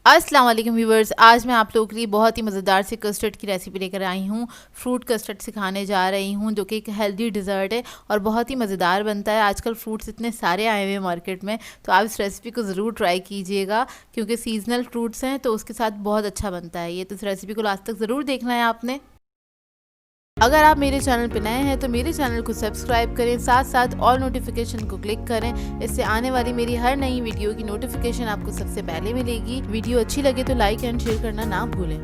अस्सलाम वालेकुम व्यूवर्स, आज मैं आप लोगों के लिए बहुत ही मज़ेदार से कस्टर्ड की रेसिपी लेकर आई हूँ। फ्रूट कस्टर्ड सिखाने जा रही हूँ जो कि एक हेल्दी डिज़र्ट है और बहुत ही मज़ेदार बनता है। आजकल फ्रूट्स इतने सारे आए हुए हैं मार्केट में, तो आप इस रेसिपी को ज़रूर ट्राई कीजिएगा क्योंकि सीजनल फ्रूट्स हैं तो उसके साथ बहुत अच्छा बनता है ये। तो इस रेसिपी को लास्ट तक ज़रूर देखना है आपने। अगर आप मेरे चैनल पर नए हैं तो मेरे चैनल को सब्सक्राइब करें, साथ साथ ऑल नोटिफिकेशन को क्लिक करें। इससे आने वाली मेरी हर नई वीडियो की नोटिफिकेशन आपको सबसे पहले मिलेगी। वीडियो अच्छी लगे तो लाइक एंड शेयर करना ना भूलें।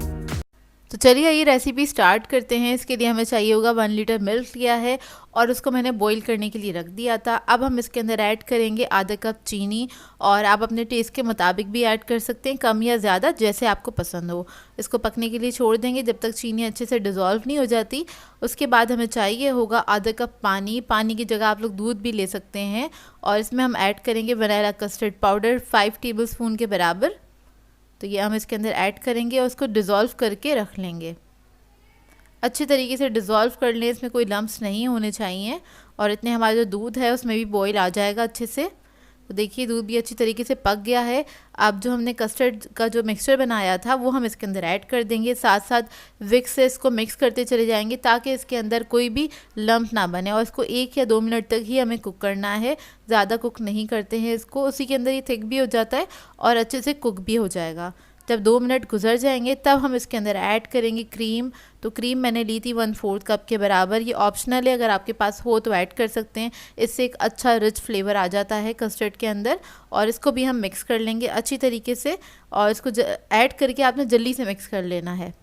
तो चलिए ये रेसिपी स्टार्ट करते हैं। इसके लिए हमें चाहिए होगा 1 लीटर मिल्क लिया है और उसको मैंने बॉईल करने के लिए रख दिया था। अब हम इसके अंदर ऐड करेंगे आधा कप चीनी और आप अपने टेस्ट के मुताबिक भी ऐड कर सकते हैं, कम या ज़्यादा जैसे आपको पसंद हो। इसको पकने के लिए छोड़ देंगे जब तक चीनी अच्छे से डिज़ोल्व नहीं हो जाती। उसके बाद हमें चाहिए होगा आधा कप पानी। पानी की जगह आप लोग दूध भी ले सकते हैं और इसमें हम ऐड करेंगे vanilla custard powder 5 table spoon के बराबर। तो ये हम इसके अंदर ऐड करेंगे और उसको डिज़ोल्व करके रख लेंगे। अच्छे तरीके से डिज़ोल्व कर लें, इसमें कोई लम्प्स नहीं होने चाहिए और इतने हमारा जो दूध है उसमें भी बॉईल आ जाएगा अच्छे से। तो देखिए दूध भी अच्छी तरीके से पक गया है। अब जो हमने कस्टर्ड का जो मिक्सचर बनाया था वो हम इसके अंदर ऐड कर देंगे। साथ साथ विक्स से इसको मिक्स करते चले जाएंगे ताकि इसके अंदर कोई भी लम्प ना बने और इसको 1 या 2 मिनट तक ही हमें कुक करना है। ज़्यादा कुक नहीं करते हैं इसको, उसी के अंदर ये थिक भी हो जाता है और अच्छे से कुक भी हो जाएगा। जब 2 मिनट गुजर जाएंगे तब हम इसके अंदर ऐड करेंगे क्रीम। तो क्रीम मैंने ली थी 1/4 कप के बराबर। ये ऑप्शनल है, अगर आपके पास हो तो ऐड कर सकते हैं। इससे एक अच्छा रिच फ्लेवर आ जाता है कस्टर्ड के अंदर। और इसको भी हम मिक्स कर लेंगे अच्छी तरीके से और इसको ऐड करके आपने जल्दी से मिक्स कर लेना है।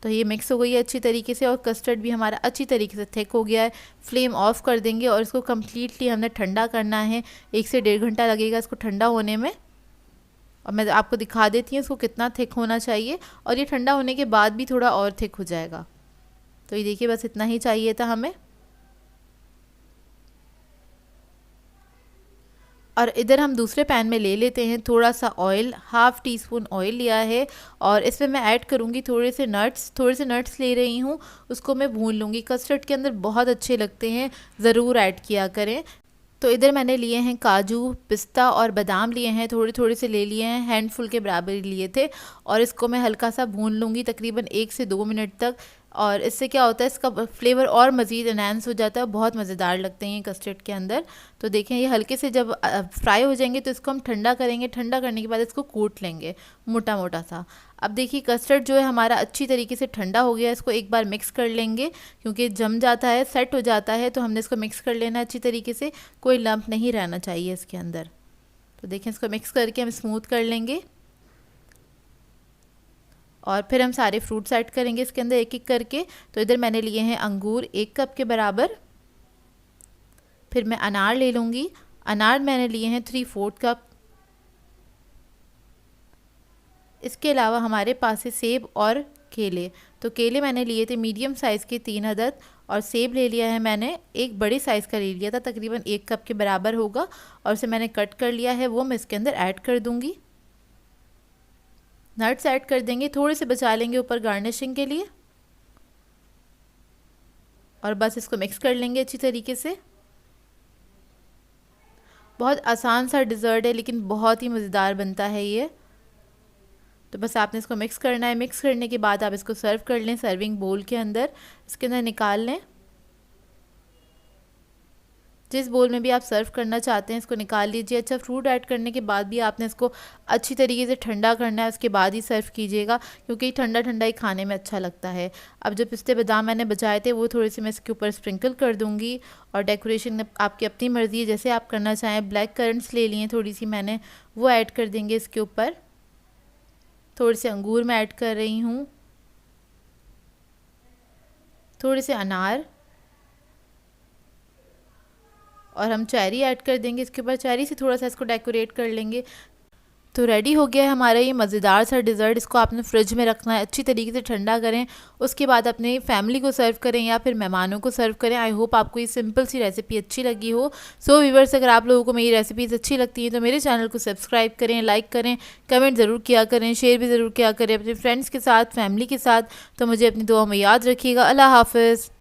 तो ये मिक्स हो गई है अच्छी तरीके से और कस्टर्ड भी हमारा अच्छी तरीके से थिक हो गया है। फ्लेम ऑफ कर देंगे और इसको कम्प्लीटली हमने ठंडा करना है। 1 से 1.5 घंटा लगेगा इसको ठंडा होने में। और मैं आपको दिखा देती हूँ इसको कितना थिक होना चाहिए और ये ठंडा होने के बाद भी थोड़ा और थिक हो जाएगा। तो ये देखिए बस इतना ही चाहिए था हमें। और इधर हम दूसरे पैन में ले लेते हैं थोड़ा सा ऑयल। 1/2 टीस्पून ऑयल लिया है और इसमें मैं ऐड करूँगी थोड़े से नट्स ले रही हूँ। उसको मैं भून लूँगी। कस्टर्ड के अंदर बहुत अच्छे लगते हैं, ज़रूर ऐड किया करें। तो इधर मैंने लिए हैं काजू, पिस्ता और बादाम लिए हैं, थोड़े थोड़े से ले लिए हैं, हैंडफुल के बराबर लिए थे। और इसको मैं हल्का सा भून लूँगी तकरीबन 1 से 2 मिनट तक। और इससे क्या होता है इसका फ्लेवर और मज़ीद एनहांस हो जाता है, बहुत मज़ेदार लगते हैं ये कस्टर्ड के अंदर। तो देखें ये हल्के से जब फ्राई हो जाएंगे तो इसको हम ठंडा करेंगे। ठंडा करने के बाद इसको कूट लेंगे मोटा मोटा सा। अब देखिए कस्टर्ड जो है हमारा अच्छी तरीके से ठंडा हो गया। इसको एक बार मिक्स कर लेंगे क्योंकि जम जाता है, सेट हो जाता है, तो हमने इसको मिक्स कर लेना अच्छी तरीके से। कोई लम्प नहीं रहना चाहिए इसके अंदर। तो देखें इसको मिक्स करके हम स्मूथ कर लेंगे और फिर हम सारे फ्रूट्स ऐड करेंगे इसके अंदर एक एक करके। तो इधर मैंने लिए हैं अंगूर 1 कप के बराबर। फिर मैं अनार ले लूँगी। अनार मैंने लिए हैं 3/4 कप। इसके अलावा हमारे पास है सेब और केले। तो केले मैंने लिए थे मीडियम साइज़ के 3 अदद और सेब ले लिया है मैंने एक बड़े साइज़ का ले लिया था, तकरीबन 1 कप के बराबर होगा और उसे मैंने कट कर लिया है, वो मैं इसके अंदर ऐड कर दूँगी। नट्स ऐड कर देंगे, थोड़े से बचा लेंगे ऊपर गार्निशिंग के लिए और बस इसको मिक्स कर लेंगे अच्छी तरीके से। बहुत आसान सा डिज़र्ट है लेकिन बहुत ही मज़ेदार बनता है ये। तो बस आपने इसको मिक्स करना है। मिक्स करने के बाद आप इसको सर्व कर लें सर्विंग बोल के अंदर, इसके अंदर निकाल लें। जिस बोल में भी आप सर्व करना चाहते हैं इसको निकाल लीजिए। अच्छा, फ्रूट ऐड करने के बाद भी आपने इसको अच्छी तरीके से ठंडा करना है, उसके बाद ही सर्व कीजिएगा क्योंकि ठंडा ठंडा ही खाने में अच्छा लगता है। अब जो पिस्ते बादाम मैंने बचाए थे वो थोड़े से मैं इसके ऊपर स्प्रिंकल कर दूँगी और डेकोरेशन आपकी अपनी मर्ज़ी है जैसे आप करना चाहें। ब्लैक करंट्स ले लिए थोड़ी सी मैंने, वो ऐड कर देंगे इसके ऊपर। थोड़े से अंगूर मैं ऐड कर रही हूँ, थोड़े से अनार और हम चेरी ऐड कर देंगे इसके ऊपर। चेरी से थोड़ा सा इसको डेकोरेट कर लेंगे। तो रेडी हो गया है हमारा ये मज़ेदार सा डिज़र्ट। इसको आपने फ्रिज में रखना है, अच्छी तरीके से ठंडा करें, उसके बाद अपने फैमिली को सर्व करें या फिर मेहमानों को सर्व करें। आई होप आपको ये सिंपल सी रेसिपी अच्छी लगी हो। सो व्यूअर्स, अगर आप लोगों को मेरी रेसिपीज़ अच्छी लगती हैं तो मेरे चैनल को सब्सक्राइब करें, लाइक करें, कमेंट ज़रूर किया करें, शेयर भी ज़रूर किया करें अपने फ्रेंड्स के साथ, फैमिली के साथ। तो मुझे अपनी दुआ में याद रखिएगा। अल्लाह हाफ़िज़।